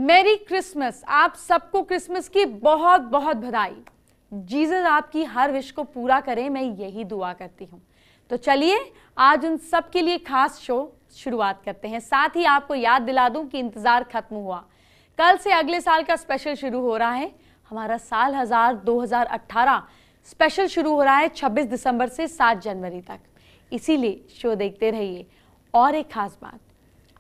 मेरी क्रिसमस। आप सबको क्रिसमस की बहुत बहुत बधाई। जीसस आपकी हर विश को पूरा करे, मैं यही दुआ करती हूँ। तो चलिए आज उन सब के लिए खास शो शुरुआत करते हैं। साथ ही आपको याद दिला दूं कि इंतजार खत्म हुआ। कल से अगले साल का स्पेशल शुरू हो रहा है। हमारा साल 2018 स्पेशल शुरू हो रहा है 26 दिसंबर से 7 जनवरी तक। इसीलिए शो देखते रहिए। और एक खास बात,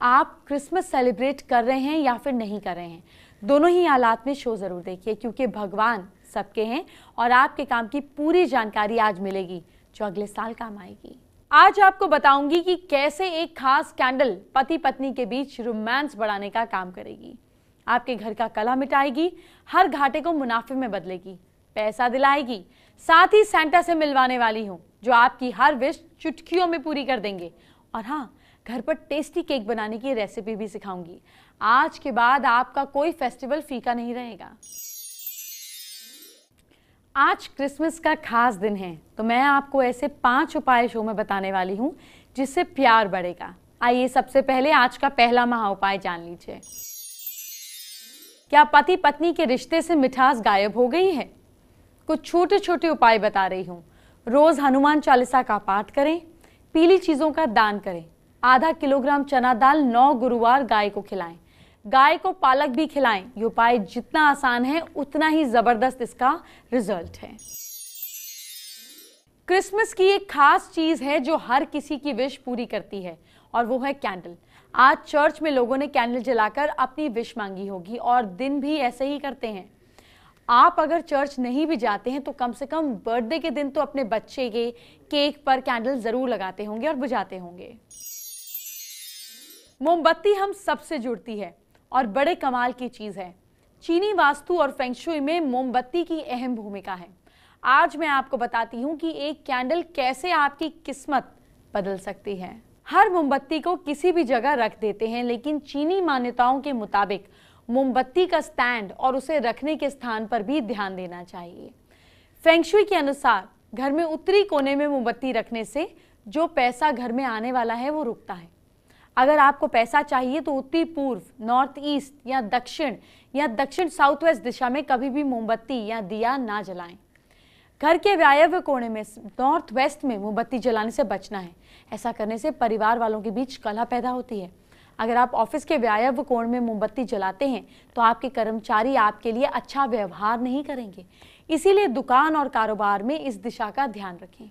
आप क्रिसमस सेलिब्रेट कर रहे हैं या फिर नहीं कर रहे हैं, दोनों ही हालात में शो जरूर देखिए, क्योंकि भगवान सबके हैं और आपके काम की पूरी जानकारी आज मिलेगी जो अगले साल काम आएगी। आज आपको बताऊंगी कि कैसे एक खास कैंडल पति पत्नी के बीच रोमांस बढ़ाने का काम करेगी, आपके घर का कलह मिटाएगी, हर घाटे को मुनाफे में बदलेगी, पैसा दिलाएगी। साथ ही सेंटा से मिलवाने वाली हूँ जो आपकी हर विश चुटकियों में पूरी कर देंगे। और हाँ, घर पर टेस्टी केक बनाने की रेसिपी भी सिखाऊंगी। आज के बाद आपका कोई फेस्टिवल फीका नहीं रहेगा। आज क्रिसमस का खास दिन है, तो मैं आपको ऐसे 5 उपाय शो में बताने वाली हूँ जिससे प्यार बढ़ेगा। आइए सबसे पहले आज का पहला महा उपाय जान लीजिए। क्या पति पत्नी के रिश्ते से मिठास गायब हो गई है? कुछ छोटे छोटे उपाय बता रही हूँ। रोज हनुमान चालीसा का पाठ करें, पीली चीजों का दान करें, आधा किलोग्राम चना दाल 9 गुरुवार गाय को खिलाएं, गाय को पालक भी खिलाएं। ये उपाय जितना आसान है उतना ही जबरदस्त इसका रिजल्ट है। क्रिसमस की एक खास चीज है जो हर किसी की विश पूरी करती है, और वो है कैंडल। आज चर्च में लोगों ने कैंडल जलाकर अपनी विश मांगी होगी और दिन भी ऐसे ही करते हैं। आप अगर चर्च नहीं भी जाते हैं तो कम से कम बर्थडे के दिन तो अपने बच्चे के केक पर कैंडल जरूर लगाते होंगे और बुझाते होंगे। मोमबत्ती हम सबसे जुड़ती है और बड़े कमाल की चीज है। चीनी वास्तु और फेंग शुई में मोमबत्ती की अहम भूमिका है। आज मैं आपको बताती हूँ कि एक कैंडल कैसे आपकी किस्मत बदल सकती है। हर मोमबत्ती को किसी भी जगह रख देते हैं, लेकिन चीनी मान्यताओं के मुताबिक मोमबत्ती का स्टैंड और उसे रखने के स्थान पर भी ध्यान देना चाहिए। फेंग शुई के अनुसार घर में उत्तरी कोने में मोमबत्ती रखने से जो पैसा घर में आने वाला है वो रुकता है। अगर आपको पैसा चाहिए तो उत्तरी पूर्व, नॉर्थ ईस्ट या दक्षिण साउथ वेस्ट दिशा में कभी भी मोमबत्ती या दिया ना जलाएं। घर के वायव्य कोने में नॉर्थ वेस्ट में मोमबत्ती जलाने से बचना है। ऐसा करने से परिवार वालों के बीच कलह पैदा होती है। अगर आप ऑफिस के वायव्य कोण में मोमबत्ती जलाते हैं तो आपके कर्मचारी आपके लिए अच्छा व्यवहार नहीं करेंगे। इसीलिए दुकान और कारोबार में इस दिशा का ध्यान रखें।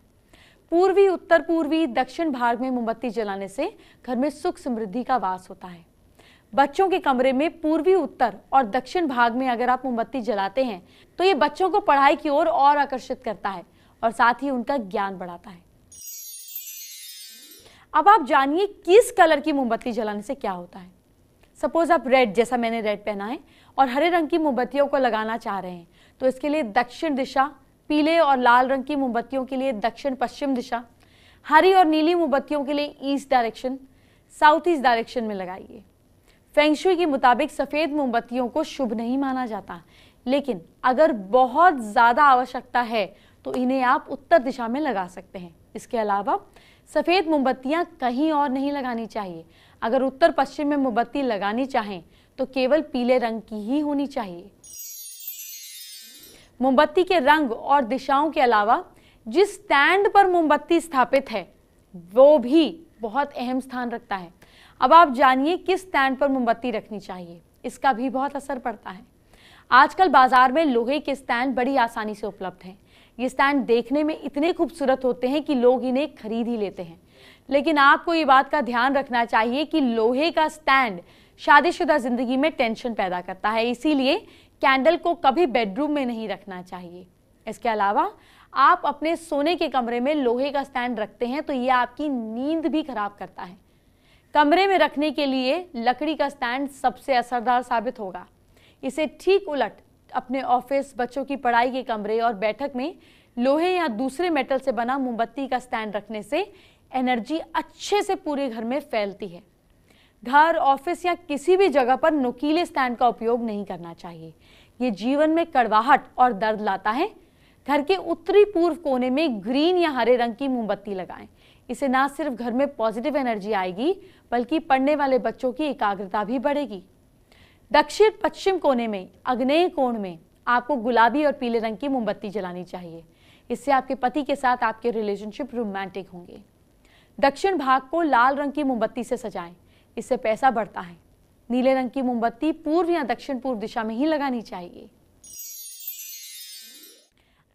पूर्वी, उत्तर पूर्वी, दक्षिण भाग में मोमबत्ती जलाने से घर में सुख समृद्धि का वास होता है। बच्चों के कमरे में पूर्वी, उत्तर और दक्षिण भाग में अगर आप मोमबत्ती जलाते हैं तो ये बच्चों को पढ़ाई की ओर और आकर्षित करता है और साथ ही उनका ज्ञान बढ़ाता है। अब आप जानिए किस कलर की मोमबत्ती जलाने से क्या होता है। सपोज आप रेड, जैसा मैंने रेड पहना है, और हरे रंग की मोमबत्तियों को लगाना चाह रहे हैं तो इसके लिए दक्षिण दिशा, पीले और लाल रंग की मोमबत्तियों के लिए दक्षिण पश्चिम दिशा, हरी और नीली मोमबत्तियों के लिए east direction, south east direction में लगाइए। फेंग शुई के मुताबिक सफेद मोमबत्तियों को शुभ नहीं माना जाता, लेकिन अगर बहुत ज्यादा आवश्यकता है तो इन्हें आप उत्तर दिशा में लगा सकते हैं। इसके अलावा सफेद मोमबत्तियां कहीं और नहीं लगानी चाहिए। अगर उत्तर पश्चिम में मोमबत्ती लगानी चाहें तो केवल पीले रंग की ही होनी चाहिए। मोमबत्ती के रंग और दिशाओं के अलावा जिस स्टैंड पर मोमबत्ती स्थापित है वो भी बहुत अहम स्थान रखता है। अब आप जानिए किस स्टैंड पर मोमबत्ती रखनी चाहिए, इसका भी बहुत असर पड़ता है। आजकल बाजार में लोहे के स्टैंड बड़ी आसानी से उपलब्ध हैं। ये स्टैंड देखने में इतने खूबसूरत होते हैं कि लोग इन्हें खरीद ही लेते हैं। लेकिन आपको ये बात का ध्यान रखना चाहिए कि लोहे का स्टैंड शादीशुदा जिंदगी में टेंशन पैदा करता है, इसीलिए कैंडल को कभी बेडरूम में नहीं रखना चाहिए। इसके अलावा आप अपने सोने के कमरे में लोहे का स्टैंड रखते हैं तो यह आपकी नींद भी खराब करता है। कमरे में रखने के लिए लकड़ी का स्टैंड सबसे असरदार साबित होगा। इसे ठीक उलट अपने ऑफिस, बच्चों की पढ़ाई के कमरे और बैठक में लोहे या दूसरे मेटल से बना मोमबत्ती का स्टैंड रखने से एनर्जी अच्छे से पूरे घर में फैलती है। घर, ऑफिस या किसी भी जगह पर नुकीले स्टैंड का उपयोग नहीं करना चाहिए। ये जीवन में कड़वाहट और दर्द लाता है। घर के उत्तरी पूर्व कोने में ग्रीन या हरे रंग की मोमबत्ती लगाएं। इससे ना सिर्फ घर में पॉजिटिव एनर्जी आएगी बल्कि पढ़ने वाले बच्चों की एकाग्रता भी बढ़ेगी। दक्षिण पश्चिम कोने में आग्नेय कोण में आपको गुलाबी और पीले रंग की मोमबत्ती जलानी चाहिए। इससे आपके पति के साथ आपके रिलेशनशिप रोमांटिक होंगे। दक्षिण भाग को लाल रंग की मोमबत्ती से सजाएं, इससे पैसा बढ़ता है। नीले रंग की मोमबत्ती पूर्व या दक्षिण पूर्व दिशा में ही लगानी चाहिए।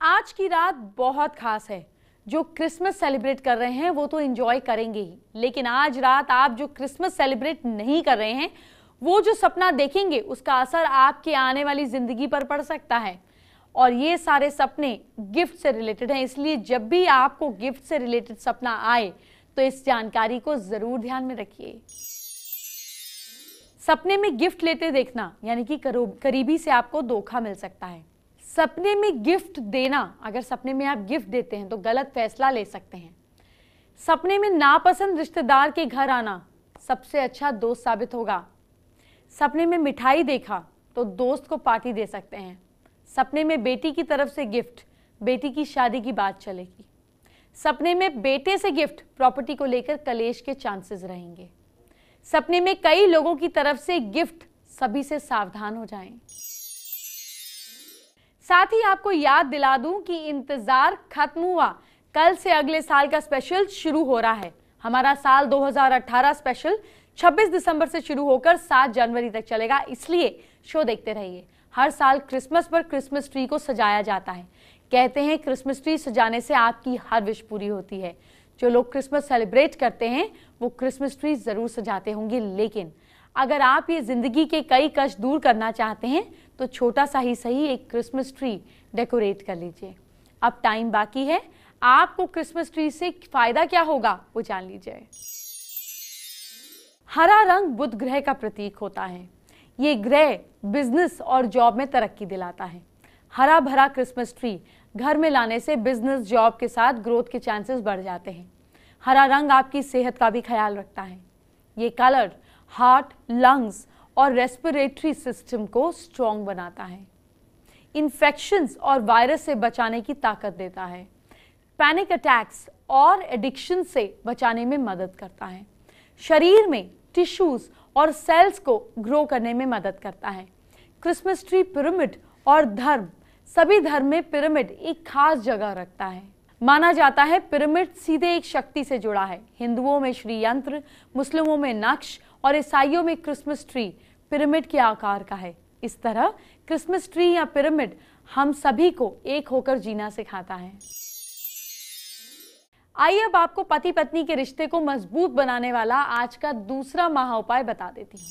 आज की रात बहुत खास है। जो क्रिसमस सेलिब्रेट कर रहे हैं वो तो एंजॉय करेंगे ही, लेकिन आज रात आप जो क्रिसमस सेलिब्रेट नहीं कर रहे हैं वो जो सपना देखेंगे उसका असर आपके आने वाली जिंदगी पर पड़ सकता है। और ये सारे सपने गिफ्ट से रिलेटेड हैं, इसलिए जब भी आपको गिफ्ट से रिलेटेड सपना आए तो इस जानकारी को जरूर ध्यान में रखिए। सपने में गिफ्ट लेते देखना यानी कि करीबी से आपको धोखा मिल सकता है। सपने में गिफ्ट देना, अगर सपने में आप गिफ्ट देते हैं तो गलत फैसला ले सकते हैं। सपने में नापसंद रिश्तेदार के घर आना सबसे अच्छा दोस्त साबित होगा। सपने में मिठाई देखा तो दोस्त को पार्टी दे सकते हैं। सपने में बेटी की तरफ से गिफ्ट, बेटी की शादी की बात चलेगी। सपने में बेटे से गिफ्ट, प्रॉपर्टी को लेकर कलेश के चांसेस रहेंगे। सपने में कई लोगों की तरफ से गिफ्ट, सभी से सावधान हो जाएं। साथ ही आपको याद दिला दूं कि इंतजार खत्म हुआ, कल से अगले साल का स्पेशल शुरू हो रहा है। हमारा साल 2018 स्पेशल 26 दिसंबर से शुरू होकर 7 जनवरी तक चलेगा, इसलिए शो देखते रहिए। हर साल क्रिसमस पर क्रिसमस ट्री को सजाया जाता है। कहते हैं क्रिसमस ट्री सजाने से आपकी हर विश पूरी होती है। जो लोग क्रिसमस सेलिब्रेट करते हैं वो क्रिसमस ट्री जरूर सजाते होंगे, लेकिन अगर आप ये जिंदगी के कई कष्ट दूर करना चाहते हैं तो छोटा सा ही सही एक क्रिसमस ट्री डेकोरेट कर लीजिए। अब टाइम बाकी है, आपको क्रिसमस ट्री से फायदा क्या होगा वो जान लीजिए। हरा रंग बुध ग्रह का प्रतीक होता है। ये ग्रह बिजनेस और जॉब में तरक्की दिलाता है। हरा भरा क्रिसमस ट्री घर में लाने से बिजनेस जॉब के साथ ग्रोथ के चांसेस बढ़ जाते हैं। हरा रंग आपकी सेहत का भी ख्याल रखता है। ये कलर हार्ट, लंग्स और रेस्पिरेटरी सिस्टम को स्ट्रॉन्ग बनाता है। इन्फेक्शंस और वायरस से बचाने की ताकत देता है। पैनिक अटैक्स और एडिक्शन से बचाने में मदद करता है। शरीर में टिश्यूज और सेल्स को ग्रो करने में मदद करता है। क्रिसमस ट्री पिरामिड और धर्म, सभी धर्म में पिरामिड एक खास जगह रखता है। माना जाता है पिरामिड सीधे एक शक्ति से जुड़ा है। हिंदुओं में श्री यंत्र, मुस्लिमों में नक्श और ईसाइयों में क्रिसमस ट्री पिरामिड के आकार का है। इस तरह क्रिसमस ट्री या पिरामिड हम सभी को एक होकर जीना सिखाता है। आइए अब आपको पति पत्नी के रिश्ते को मजबूत बनाने वाला आज का दूसरा महा उपाय बता देती हूँ।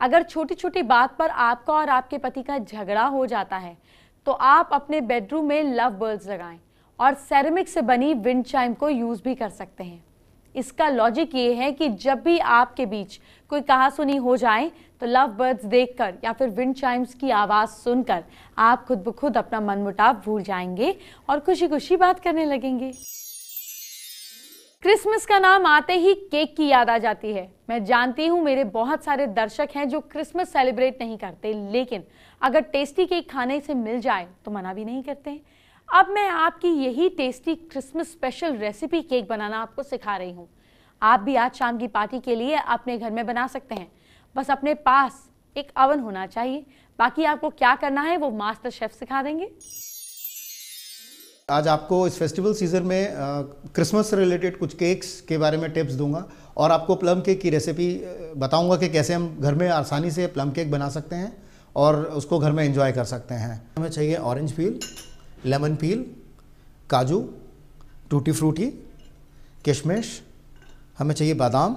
अगर छोटी छोटी बात पर आपका और आपके पति का झगड़ा हो जाता है तो आप अपने बेडरूम में लव बर्ड्स लगाएं और सेरेमिक से बनी विंड चाइम को यूज भी कर सकते हैं। इसका लॉजिक ये है कि जब भी आपके बीच कोई कहासुनी हो जाए तो लव बर्ड्स देखकर या फिर विंड चाइम्स की आवाज सुनकर आप खुद ब खुद अपना मनमुटाव भूल जाएंगे और खुशी खुशी बात करने लगेंगे। क्रिसमस का नाम आते ही केक की याद आ जाती है। मैं जानती हूँ मेरे बहुत सारे दर्शक हैं जो क्रिसमस सेलिब्रेट नहीं करते, लेकिन अगर टेस्टी केक खाने से मिल जाए तो मना भी नहीं करते। अब मैं आपकी यही tasty Christmas special recipe cake बनाना आपको सिखा रही हूँ। आप भी आज शाम की पार्टी के लिए अपने घर में बना सकते हैं। बस अपने पास एक ओवन होना चाहिए। बाकी आपको क्या करना है वो मास्टर शेफ सिखा देंगे। आज आपको इस फेस्टिवल सीजन में क्रिसमस से रिलेटेड कुछ केक्स के बारे में टिप्स दूंगा और आपको प्लम केक की रेसिपी बताऊंगा कि कैसे हम घर में आसानी से प्लम केक बना सकते हैं और उसको घर में एंजॉय कर सकते हैं। हमें चाहिए ऑरेंज पील, लेमन पील, काजू, टूटी फ्रूटी, किशमिश, हमें चाहिए बादाम,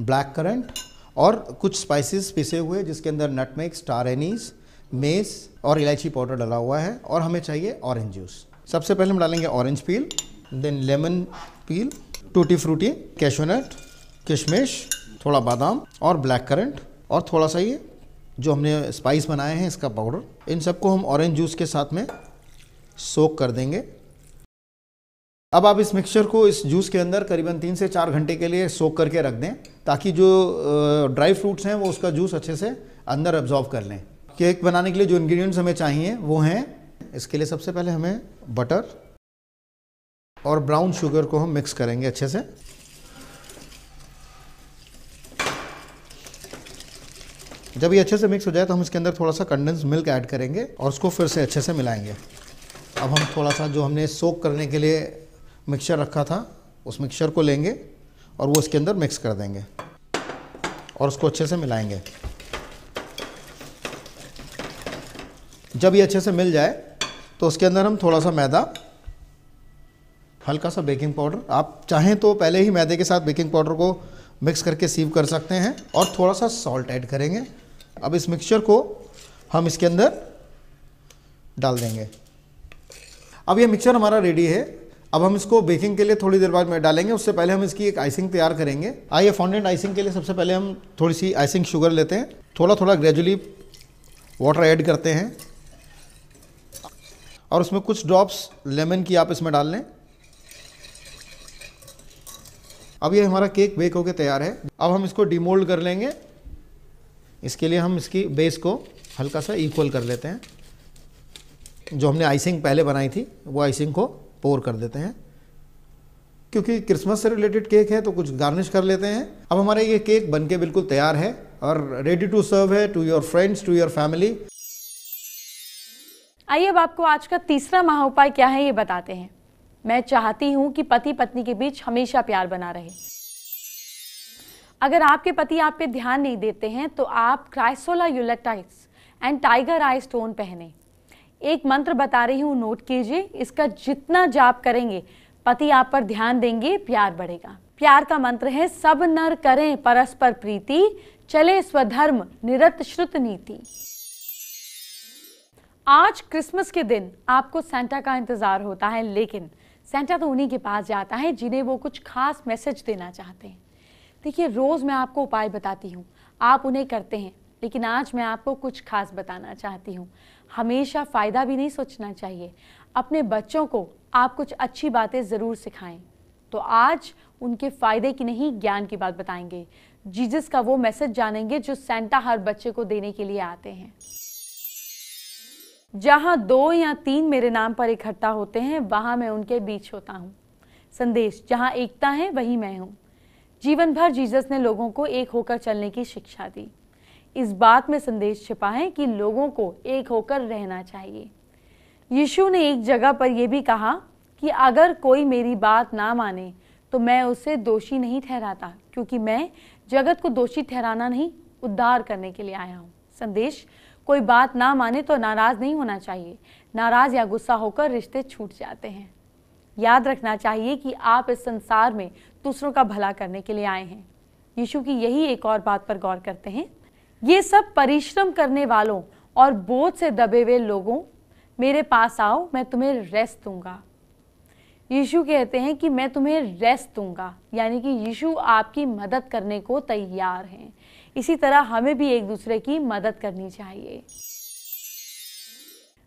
ब्लैक करंट और कुछ स्पाइसेस पिसे हुए जिसके अंदर नटमेग, स्टार एनीस, मेस और इलायची पाउडर डाला हुआ है। और हमें चाहिए ऑरेंज जूस। सबसे पहले हम डालेंगे orange peel, then lemon peel, tutti frutti, cashew nut, किशमिश, थोड़ा बादाम और ब्लैक करंट और थोड़ा सा ये जो हमने स्पाइस बनाए हैं इसका पाउडर। इन सबको हम ऑरेंज जूस के साथ में सोक कर देंगे। अब आप इस मिक्सचर को इस जूस के अंदर करीबन 3 से 4 घंटे के लिए सोक करके रख दें ताकि जो ड्राई फ्रूट्स हैं वो उसका जूस अच्छे से अंदर एब्जॉर्ब कर लें। केक बनाने के लिए जो इंग्रेडिएंट्स हमें चाहिए वो हैं, इसके लिए सबसे पहले हमें बटर और ब्राउन शुगर को हम मिक्स करेंगे अच्छे से। जब ये अच्छे से मिक्स हो जाए तो हम इसके अंदर थोड़ा सा कंडेंस मिल्क ऐड करेंगे और उसको फिर से अच्छे से मिलाएंगे। अब हम थोड़ा सा जो हमने सोक करने के लिए मिक्सचर रखा था उस मिक्सचर को लेंगे और वो इसके अंदर मिक्स कर देंगे और उसको अच्छे से मिलाएंगे। जब ये अच्छे से मिल जाए तो उसके अंदर हम थोड़ा सा मैदा, हल्का सा बेकिंग पाउडर, आप चाहें तो पहले ही मैदे के साथ बेकिंग पाउडर को मिक्स करके सीव कर सकते हैं, और थोड़ा सा सॉल्ट ऐड करेंगे। अब इस मिक्सचर को हम इसके अंदर डाल देंगे। अब ये मिक्सचर हमारा रेडी है। अब हम इसको बेकिंग के लिए थोड़ी देर बाद में डालेंगे। उससे पहले हम इसकी एक आइसिंग तैयार करेंगे। आइए, फॉन्डेंट आइसिंग के लिए सबसे पहले हम थोड़ी सी आइसिंग शुगर लेते हैं, थोड़ा थोड़ा ग्रेजुअली वाटर ऐड करते हैं और उसमें कुछ ड्रॉप्स लेमन की आप इसमें डाल लें। अब ये हमारा केक बेक होकर तैयार है। अब हम इसको डिमोल्ड कर लेंगे। इसके लिए हम इसकी बेस को हल्का सा इक्वल कर लेते हैं। जो हमने आइसिंग पहले बनाई थी वो आइसिंग को पोर कर देते हैं। क्योंकि क्रिसमस से रिलेटेड केक है तो कुछ गार्निश कर लेते हैं। अब हमारा ये केक बनके बिल्कुल तैयार है और रेडी टू सर्व है to your friends, to your family. आइए अब आपको आज का तीसरा महाउपाय क्या है ये बताते हैं। मैं चाहती हूं कि पति पत्नी के बीच हमेशा प्यार बना रहे। अगर आपके पति आप पे ध्यान नहीं देते हैं तो आप क्राइसोला यूलेटाइट्स एंड टाइगर आई स्टोन पहने। एक मंत्र बता रही हूं, नोट कीजिए। इसका जितना जाप करेंगे पति आप पर ध्यान देंगे, प्यार बढ़ेगा। प्यार का मंत्र है, सब नर करें परस्पर प्रीति, चले स्वधर्म निरत श्रुत नीति। आज क्रिसमस के दिन आपको सेंटा का इंतजार होता है, लेकिन सेंटा तो उन्हीं के पास जाता है जिन्हें वो कुछ खास मैसेज देना चाहते हैं। देखिए, रोज मैं आपको उपाय बताती हूँ, आप उन्हें करते हैं, लेकिन आज मैं आपको कुछ खास बताना चाहती हूँ। हमेशा फायदा भी नहीं सोचना चाहिए। अपने बच्चों को आप कुछ अच्छी बातें जरूर सिखाएं। तो आज उनके फायदे की नहीं, ज्ञान की बात बताएंगे। जीसस का वो मैसेज जानेंगे जो सेंटा हर बच्चे को देने के लिए आते हैं। जहां 2 या 3 मेरे नाम पर इकट्ठा होते हैं वहां मैं उनके बीच होता हूं। संदेश, जहां एकता है वही मैं हूं। जीवन भर जीसस ने लोगों को एक होकर चलने की शिक्षा दी। इस बात में संदेश छिपा है कि लोगों को एक होकर रहना चाहिए। यीशु ने एक जगह पर यह भी कहा कि अगर कोई मेरी बात ना माने तो मैं उसे दोषी नहीं ठहराता, क्योंकि मैं जगत को दोषी ठहराना नहीं, उद्धार करने के लिए आया हूं। संदेश, कोई बात ना माने तो नाराज नहीं होना चाहिए। नाराज या गुस्सा होकर रिश्ते छूट जाते हैं। याद रखना चाहिए कि आप इस संसार में दूसरों का भला करने के लिए आए हैं। यीशु की यही एक और बात पर गौर करते हैं। ये सब परिश्रम करने वालों और बोझ से दबे हुए लोगों, मेरे पास आओ, मैं तुम्हें रेस्ट दूंगा। यीशु कहते हैं कि मैं तुम्हें रेस्ट दूंगा, यानी कि यीशु आपकी मदद करने को तैयार हैं। इसी तरह हमें भी एक दूसरे की मदद करनी चाहिए।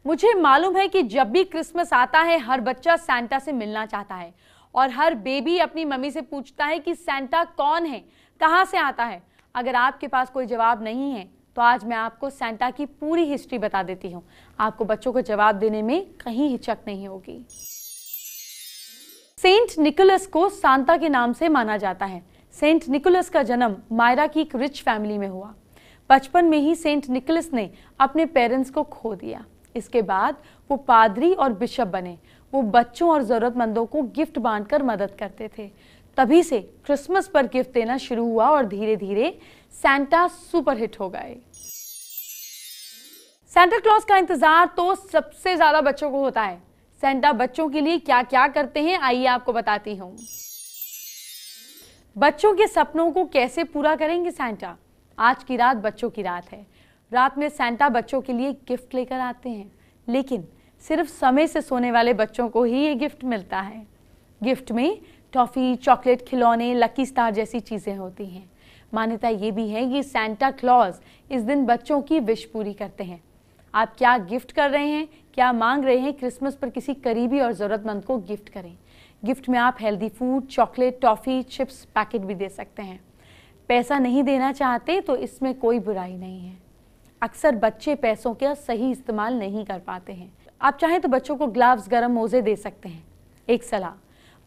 मुझे मालूम है कि जब भी क्रिसमस आता है हर बच्चा सेंटा से मिलना चाहता है और हर बेबी अपनी मम्मी से पूछता है कि सेंटा कौन है, कहां से आता है। अगर आपके पास कोई जवाब नहीं है तो आज मैं आपको सेंटा की पूरी हिस्ट्री बता देती हूँ। आपको बच्चों को जवाब देने में कहीं हिचक नहीं होगी। सेंट निकोलस को सांता के नाम से माना जाता है। सेंट निकोलस का जन्म मायरा की एक रिच फैमिली में हुआ। बचपन में ही सेंट निकोलस ने अपने पेरेंट्स को खो दिया। इसके बाद वो पादरी और बिशप बने। वो बच्चों और जरूरतमंदों को गिफ्ट बांटकर मदद करते थे। तभी से क्रिसमस पर गिफ्ट देना शुरू हुआ और धीरे धीरे सेंटा सुपरहिट हो गए। सेंटा क्लॉज का इंतजार तो सबसे ज्यादा बच्चों को होता है। सेंटा बच्चों के लिए क्या क्या करते हैं, आइए आपको बताती हूँ। बच्चों के सपनों को कैसे पूरा करेंगे सेंटा? आज की रात बच्चों की रात है। रात में सेंटा बच्चों के लिए गिफ्ट लेकर आते हैं, लेकिन सिर्फ समय से सोने वाले बच्चों को ही ये गिफ्ट मिलता है। गिफ्ट में टॉफी, चॉकलेट, खिलौने, लकी स्टार जैसी चीजें होती हैं। मान्यता ये भी है कि सेंटा क्लॉज इस दिन बच्चों की विश पूरी करते हैं। आप क्या गिफ्ट कर रहे हैं, क्या मांग रहे हैं? क्रिसमस पर किसी करीबी और जरूरतमंद को गिफ्ट करें। गिफ्ट में आप healthy food, chocolate, toffee, chips packet भी दे सकते हैं। पैसा नहीं देना चाहते तो इसमें कोई बुराई नहीं है। अक्सर बच्चे पैसों का सही इस्तेमाल नहीं कर पाते हैं। आप चाहें तो बच्चों को ग्लव्स, गर्म मोजे दे सकते हैं। एक सलाह,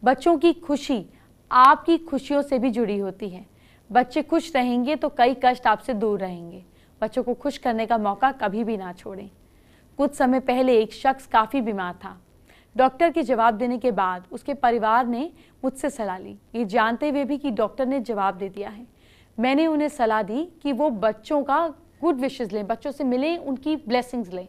बच्चों की खुशी आपकी खुशियों से भी जुड़ी होती है। बच्चे खुश रहेंगे तो कई कष्ट आपसे दूर रहेंगे। बच्चों को खुश करने का मौका कभी भी ना छोड़ें। कुछ समय पहले एक शख्स काफ़ी बीमार था। डॉक्टर के जवाब देने के बाद उसके परिवार ने मुझसे सलाह ली, ये जानते हुए भी कि डॉक्टर ने जवाब दे दिया है। मैंने उन्हें सलाह दी कि वो बच्चों का गुड विशेस लें, बच्चों से मिलें, उनकी ब्लेसिंग्स लें।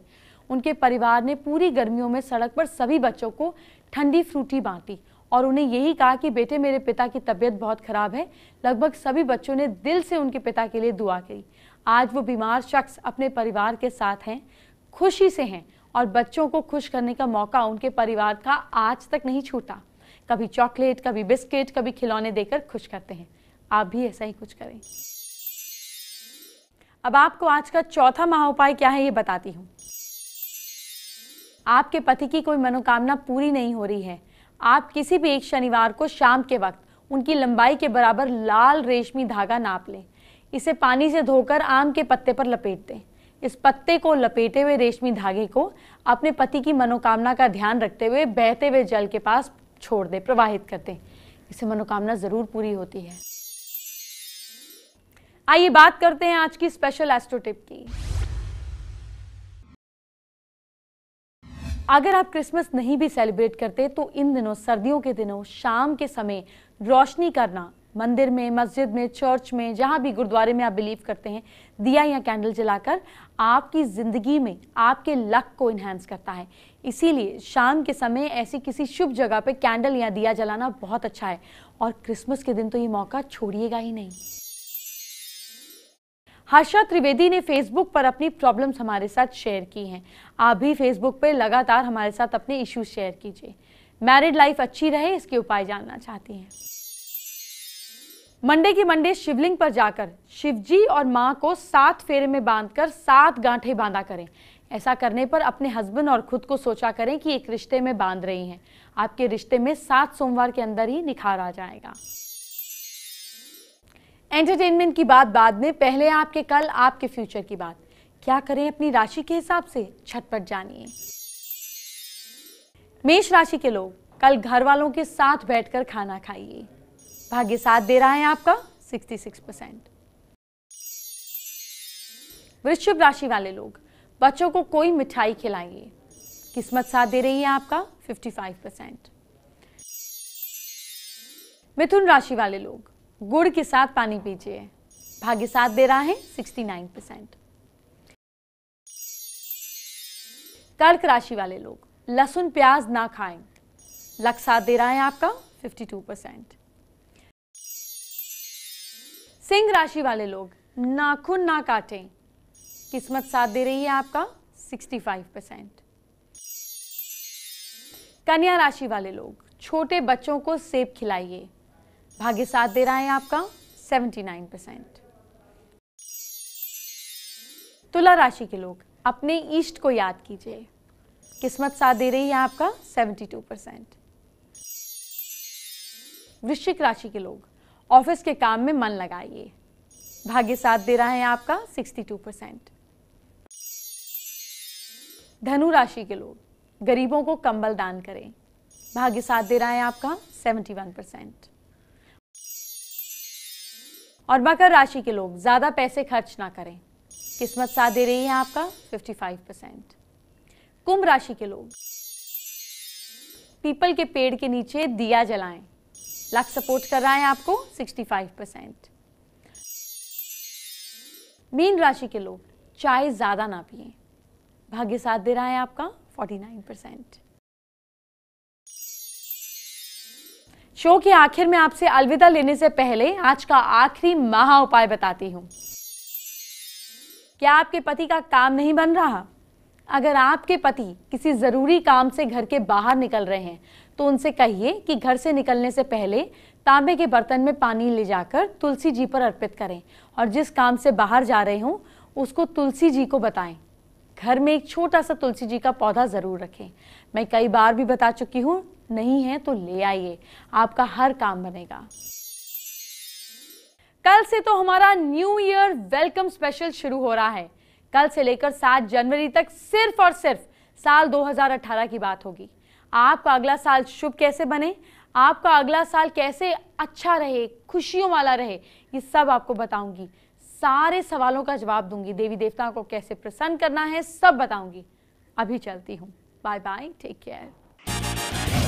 उनके परिवार ने पूरी गर्मियों में सड़क पर सभी बच्चों को ठंडी फ्रूटी बांटी और उन्हें यही कहा कि बेटे, मेरे पिता की तबीयत बहुत ख़राब है। लगभग सभी बच्चों ने दिल से उनके पिता के लिए दुआ की। आज वो बीमार शख्स अपने परिवार के साथ हैं, खुशी से हैं और बच्चों को खुश करने का मौका उनके परिवार का आज तक नहीं छूटा। कभी चॉकलेट, कभी बिस्किट, कभी खिलौने देकर खुश करते हैं। आप भी ऐसा ही कुछ करें। अब आपको आज का चौथा महाउपाय क्या है ये बताती हूँ। आपके पति की कोई मनोकामना पूरी नहीं हो रही है। आप किसी भी एक शनिवार को शाम के वक्त उनकी लंबाई के बराबर लाल रेशमी धागा नाप लें। इसे पानी से धोकर आम के पत्ते पर लपेट दें। इस पत्ते को लपेटे हुए रेशमी धागे को अपने पति की मनोकामना का ध्यान रखते हुए बहते हुए जल के पास छोड़ दें, प्रवाहित कर दें। इससे मनोकामना जरूर पूरी होती है। आइए बात करते हैं आज की स्पेशल एस्ट्रो टिप की। अगर आप क्रिसमस नहीं भी सेलिब्रेट करते तो इन दिनों, सर्दियों के दिनों, शाम के समय रोशनी करना, मंदिर में, मस्जिद में, चर्च में, जहाँ भी गुरुद्वारे में आप बिलीव करते हैं, दिया या कैंडल जलाकर आपकी ज़िंदगी में आपके लक को इन्हांस करता है। इसीलिए शाम के समय ऐसी किसी शुभ जगह पे कैंडल या दिया जलाना बहुत अच्छा है और क्रिसमस के दिन तो ये मौका छोड़िएगा ही नहीं। हर्षा त्रिवेदी ने फेसबुक पर अपनी प्रॉब्लम्स हमारे साथ शेयर की हैं। आप भी फेसबुक पर लगातार हमारे साथ अपने इश्यूज शेयर कीजिए। मैरिड लाइफ अच्छी रहे, इसके उपाय जानना चाहती हैं। मंडे की मंडे शिवलिंग पर जाकर शिवजी और मां को 7 फेरे में बांधकर 7 गांठें बांधा करें। ऐसा करने पर अपने हस्बैंड और खुद को सोचा करें कि एक रिश्ते में बांध रही हैं। आपके रिश्ते में 7 सोमवार के अंदर ही निखार आ जाएगा। एंटरटेनमेंट की बात बाद में, पहले आपके कल, आपके फ्यूचर की बात। क्या करें अपनी राशि के हिसाब से, झटपट जानिए। मेष राशि के लोग कल घर वालों के साथ बैठकर खाना खाइए। भाग्य साथ दे रहा है आपका 66%। वृश्चिक राशि वाले लोग बच्चों को कोई मिठाई खिलाइए। किस्मत साथ दे रही है आपका 55%। मिथुन राशि वाले लोग गुड़ के साथ पानी पीजिए। भाग्य साथ दे रहा है 69%। कर्क राशि वाले लोग लहसुन प्याज ना खाएं। लक साथ दे रहा है आपका 52%। सिंह राशि वाले लोग नाखून ना काटें। किस्मत साथ दे रही है आपका 65%। कन्या राशि वाले लोग छोटे बच्चों को सेब खिलाइए। भाग्य साथ दे रहा है आपका 79%। तुला राशि के लोग अपने इष्ट को याद कीजिए। किस्मत साथ दे रही है आपका 72%। वृश्चिक राशि के लोग ऑफिस के काम में मन लगाइए। भाग्य साथ दे रहा है आपका 62%। धनु राशि के लोग गरीबों को कंबल दान करें। भाग्य साथ दे रहा है आपका 71%। और मकर राशि के लोग ज्यादा पैसे खर्च ना करें। किस्मत साथ दे रही है आपका 55%। कुंभ राशि के लोग पीपल के पेड़ के नीचे दिया जलाएं। लक सपोर्ट कर रहा है आपको 65%। मीन राशि के लोग चाय ज्यादा ना पिएं। भाग्य साथ दे रहा है आपका 49%। शो के आखिर में आपसे अलविदा लेने से पहले आज का आखिरी महा उपाय बताती हूं। क्या आपके पति का काम नहीं बन रहा? अगर आपके पति किसी जरूरी काम से घर के बाहर निकल रहे हैं तो उनसे कहिए कि घर से निकलने से पहले तांबे के बर्तन में पानी ले जाकर तुलसी जी पर अर्पित करें और जिस काम से बाहर जा रहे हों उसको तुलसी जी को बताएं। घर में एक छोटा सा तुलसी जी का पौधा जरूर रखें। मैं कई बार भी बता चुकी हूं, नहीं है तो ले आइए, आपका हर काम बनेगा। कल से तो हमारा न्यू ईयर वेलकम स्पेशल शुरू हो रहा है। कल से लेकर 7 जनवरी तक सिर्फ और सिर्फ साल 2018 की बात होगी। आपका अगला साल शुभ कैसे बने, आपका अगला साल कैसे अच्छा रहे, खुशियों वाला रहे, ये सब आपको बताऊंगी। सारे सवालों का जवाब दूंगी। देवी देवताओं को कैसे प्रसन्न करना है सब बताऊंगी। अभी चलती हूँ, बाय बाय, टेक केयर।